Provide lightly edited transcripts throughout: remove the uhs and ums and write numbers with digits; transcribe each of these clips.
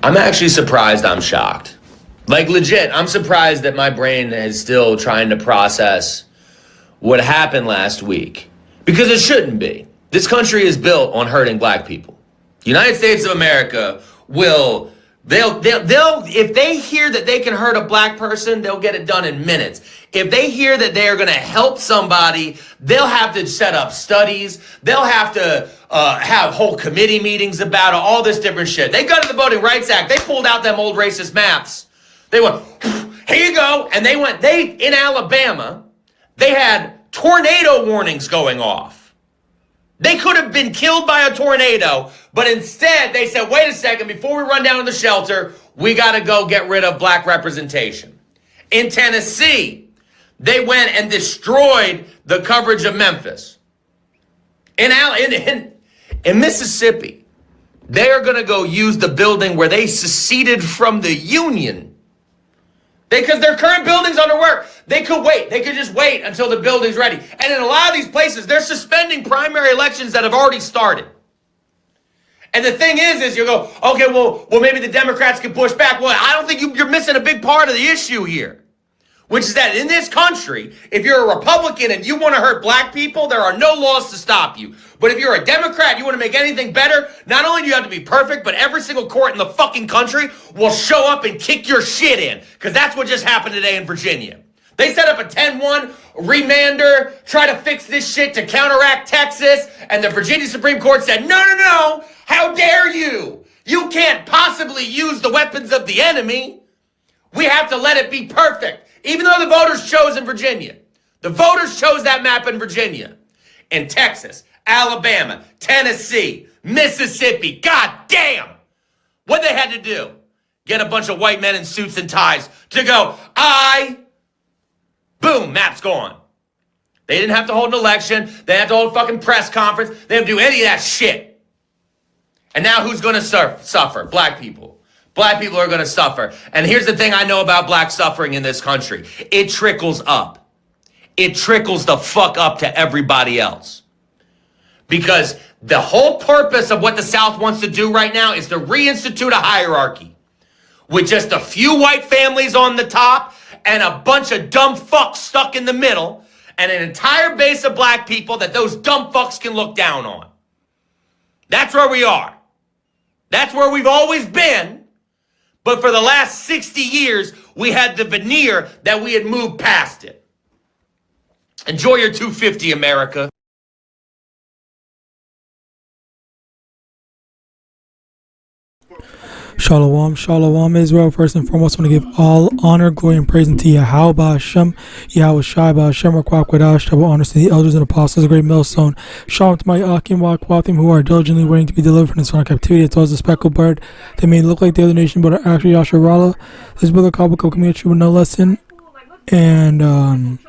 I'm actually surprised. I'm shocked. Like, legit, I'm surprised that my brain is still trying to process what happened last week. Because it shouldn't be. This country is built on hurting black people. The United States of America will, they'll if they hear that they can hurt a black person, they'll get it done in minutes. If they hear that they are going to help somebody, they'll have to set up studies. They'll have to have whole committee meetings about it, all this different shit. They got to the Voting Rights Act. They pulled out them old racist maps. They went, here you go. And in Alabama, they had tornado warnings going off. They could have been killed by a tornado, but instead they said, wait a second, before we run down to the shelter, we got to go get rid of black representation. In Tennessee, they went and destroyed the coverage of Memphis. In Mississippi, they are going to go use the building where they seceded from the Union. Because their current building's under work. They could wait. They could just wait until the building's ready. And in a lot of these places, they're suspending primary elections that have already started. And the thing is you go, okay, well, maybe the Democrats can push back. Well, I don't think you're missing a big part of the issue here. Which is that in this country, if you're a Republican and you want to hurt black people, there are no laws to stop you. But if you're a Democrat, you want to make anything better, not only do you have to be perfect, but every single court in the fucking country will show up and kick your shit in. Because that's what just happened today in Virginia. They set up a 10-1 remander, try to fix this shit to counteract Texas, and the Virginia Supreme Court said, no, how dare you? You can't possibly use the weapons of the enemy. We have to let it be perfect. Even though the voters chose in Virginia. The voters chose that map in Virginia. In Texas, Alabama, Tennessee, Mississippi. God damn! What they had to do? Get a bunch of white men in suits and ties to go, boom, map's gone. They didn't have to hold an election. They didn't have to hold a fucking press conference. They didn't do any of that shit. And now who's going to suffer? Black people. Black people are going to suffer. And here's the thing I know about black suffering in this country. It trickles up. It trickles the fuck up to everybody else. Because the whole purpose of what the South wants to do right now is to reinstitute a hierarchy with just a few white families on the top and a bunch of dumb fucks stuck in the middle and an entire base of black people that those dumb fucks can look down on. That's where we are. That's where we've always been. But for the last 60 years, we had the veneer that we had moved past it. Enjoy your 250, America. Shalom, shalom, Israel. First and foremost, I want to give all honor, glory, and praise unto YAHAWAH, Hashem, YAHAWASHI, Hashem, Rakwakwadah, double honors to the elders and apostles, a great millstone. Shalom to my Akim, Wakwathim, who are diligently waiting to be delivered from this foreign captivity, as well as the speckled bird. They may look like the other nation, but are actually Yasharallah. This brother Kabbalah coming at you with no lesson. And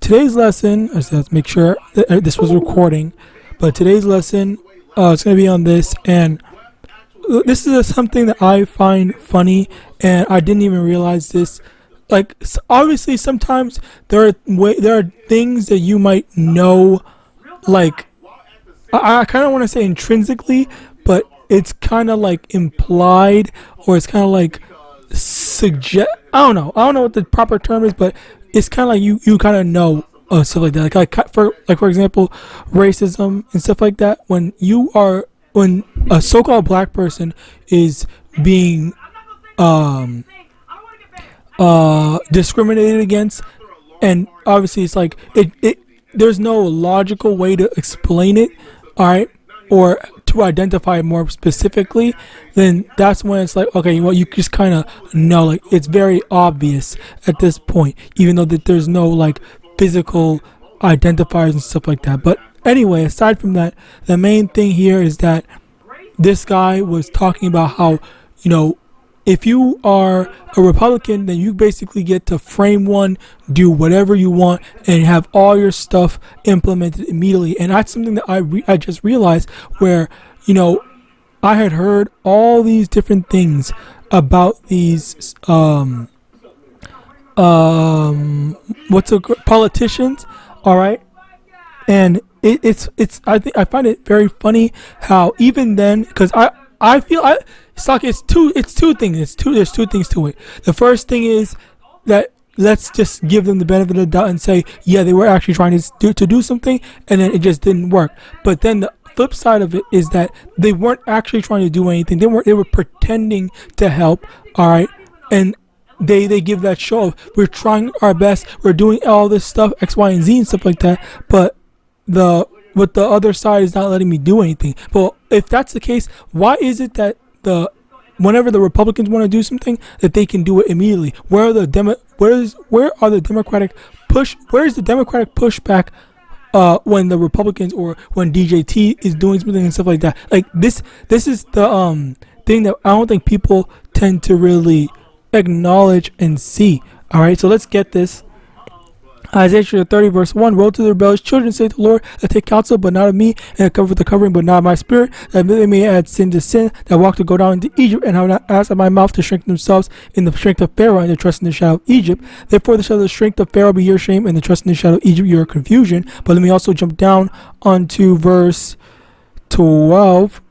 today's lesson, I just have to make sure that this was recording, but today's lesson, it's going to be on this, and this is something that I find funny, and I didn't even realize this. Like, obviously, sometimes there are things that you might know, like, I kind of want to say intrinsically, but it's kind of like implied, or it's kind of like suggest. I don't know what the proper term is, but it's kind of like you kind of know stuff like that. Like for example, racism and stuff like that. When a so-called black person is being discriminated against, and obviously it's like there's no logical way to explain it, all right, or to identify it more specifically, then that's when it's like, okay, well, you just kind of know, like, it's very obvious at this point, even though that there's no like physical identifiers and stuff like that. But anyway, aside from that, the main thing here is that this guy was talking about how, if you are a Republican, then you basically get to frame one, do whatever you want, and have all your stuff implemented immediately. And that's something that I just realized, where, I had heard all these different things about these politicians, all right? And it's I find it very funny how even then, because I feel it's like it's two things. There's two things to it. The first thing is that let's just give them the benefit of the doubt and say, yeah, they were actually trying to do something, and then it just didn't work. But then the flip side of it is that they weren't actually trying to do anything. They were pretending to help. All right, and they give that show of we're trying our best, we're doing all this stuff X, Y, and Z and stuff like that. But the other side is not letting me do anything. But if that's the case, why is it that whenever the Republicans want to do something, that they can do it immediately? Where are the Democratic pushback when the Republicans or when DJT is doing something and stuff like that? Like this is the thing that I don't think people tend to really acknowledge and see. All right, so let's get this. Isaiah 30 verse 1, woe to the rebellious children, saith the Lord, that take counsel but not of me, and cover the covering but not of my spirit, that they may add sin to sin, that walk to go down into Egypt, and have not asked of my mouth to strengthen themselves in the strength of Pharaoh, and to trust in the shadow of Egypt. Therefore the shadow of the strength of Pharaoh be your shame, and the trust in the shadow of Egypt your confusion. But let me also jump down onto verse 12.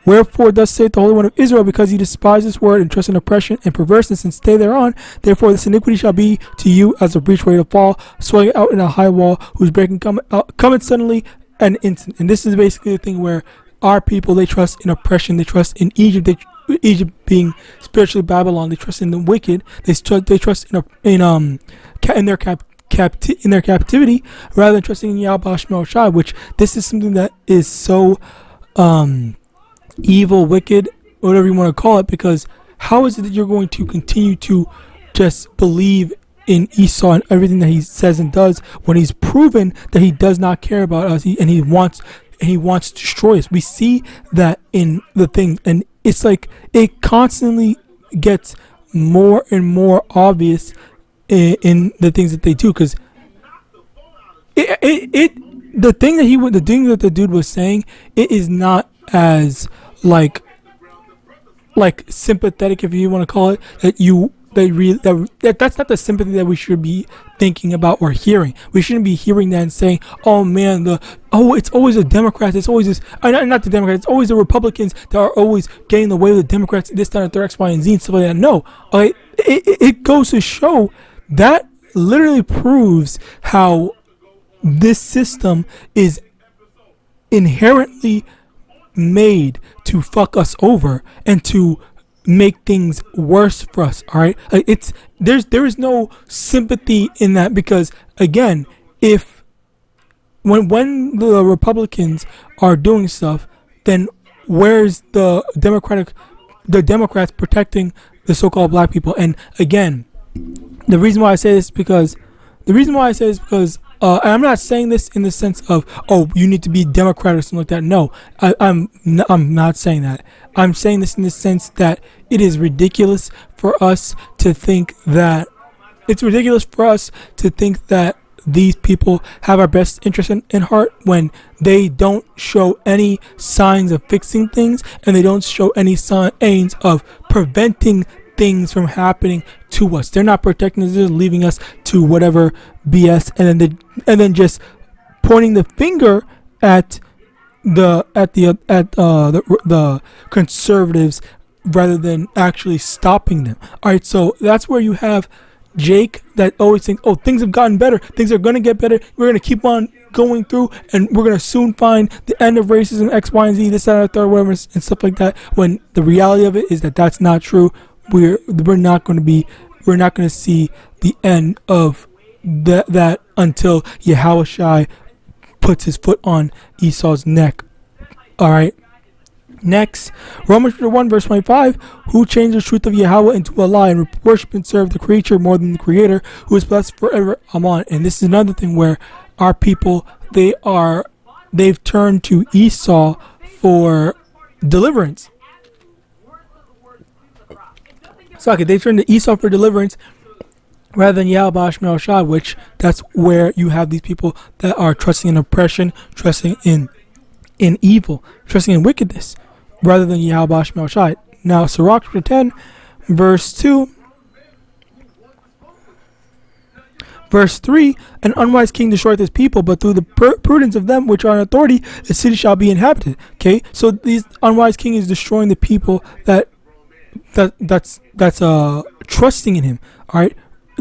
Wherefore thus saith the Holy One of Israel, because ye despise this word, and trust in oppression and perverseness, and stay thereon, therefore this iniquity shall be to you as a breach ready to fall, swelling out in a high wall, whose breaking cometh suddenly and instant. And this is basically the thing where our people, they trust in oppression, they trust in Egypt, Egypt being spiritually Babylon, they trust in the wicked, they trust in their captivity, rather than trusting in YAHAWAH, which this is something that is so evil, wicked, whatever you want to call it, because how is it that you're going to continue to just believe in Esau and everything that he says and does when he's proven that he does not care about us and he wants to destroy us? We see that in the things, and it's like it constantly gets more and more obvious in the things that they do, because the thing that the dude was saying, it is not as like sympathetic, if you want to call it, that's not the sympathy that we should be thinking about or hearing. We shouldn't be hearing that and saying, oh man, it's always the Democrats, it's always this, not the Democrats, it's always the Republicans that are always getting the way of the Democrats, this, that, and their X, Y, and Z and stuff like that. No, it goes to show that literally proves how this system is inherently made to fuck us over and to make things worse for us. All right, there is no sympathy in that, because again, if when the Republicans are doing stuff, then where's the Democrats protecting the so-called black people? And again, the reason why I say this is because I'm not saying this in the sense of, oh, you need to be Democrat or something like that. No, I'm not saying that. I'm saying this in the sense that it is ridiculous for us to think that these people have our best interest in heart when they don't show any signs of fixing things, and they don't show any signs of preventing things from happening to us. They're not protecting us, they're leaving us to whatever BS, and then just pointing the finger at the conservatives rather than actually stopping them. All right, so that's where you have Jake that always thinks, oh, things have gotten better, things are going to get better, we're going to keep on going through, and we're going to soon find the end of racism, X, Y, and Z, this, that, and the third, whatever, and stuff like that, when the reality of it is that that's not true. We're not going to see the end of that until Yahawashi puts his foot on Esau's neck. All right. Next, Romans 1 verse 25, who changed the truth of Yahweh into a lie and worship and serve the creature more than the creator, who is blessed forever. Amen. And this is another thing where our people, they've turned to Esau for deliverance. So they turn to Esau for deliverance rather than YAHAWASHI, which that's where you have these people that are trusting in oppression, trusting in evil, trusting in wickedness, rather than YAHAWASHI. Now, Sirach chapter 10, verse 2. Verse 3, an unwise king destroyeth his people, but through the prudence of them which are in authority, the city shall be inhabited. Okay, so these unwise king is destroying the people that's trusting in him. All right,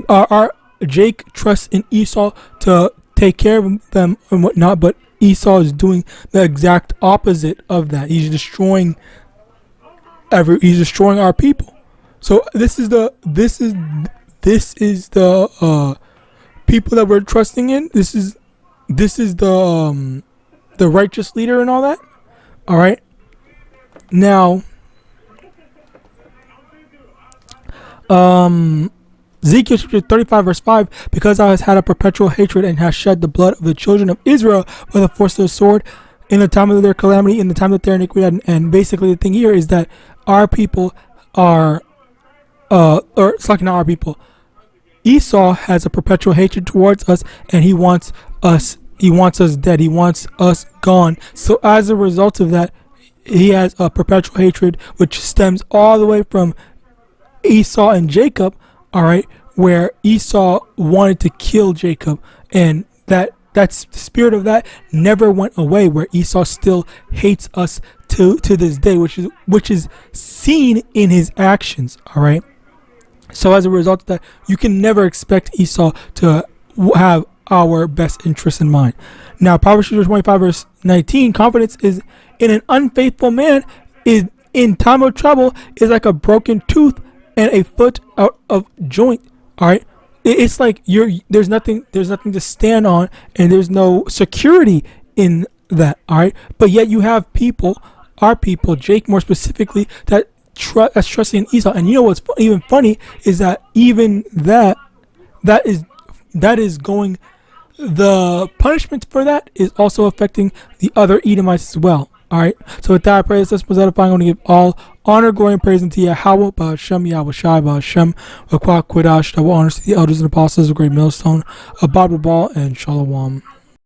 our Jake trusts in Esau to take care of them and whatnot, but Esau is doing the exact opposite of that. He's destroying our people. So this is the people that we're trusting in. This is the righteous leader and all that. All right. Now, Ezekiel chapter 35 verse 5, because thou hast had a perpetual hatred and hast shed the blood of the children of Israel by the force of the sword in the time of their calamity, in the time of their iniquity. And basically the thing here is that our people are, it's like not our people. Esau has a perpetual hatred towards us, and he wants us dead. He wants us gone. So as a result of that, he has a perpetual hatred, which stems all the way from Esau and Jacob, all right, where Esau wanted to kill Jacob, and that's the spirit of that never went away, where Esau still hates us to this day, which is seen in his actions, all right. So as a result of that, you can never expect Esau to have our best interests in mind. Now, Proverbs 25 verse 19, confidence is in an unfaithful man is in time of trouble is like a broken tooth and a foot out of joint. All right, it's like there's nothing to stand on, and there's no security in that. All right, but yet you have people, our people, Jake more specifically, that's trusting in Esau. And you know what's even funny is that even that is going, the punishment for that is also affecting the other Edomites as well. All right, so with that, I pray this was edifying. I'm going to give all honor, glory, and praise unto YAHAWAH, Yahawashi, Yahawadah, that will honor to the elders and apostles of Great Millstone, Abad Babal, and Shalom.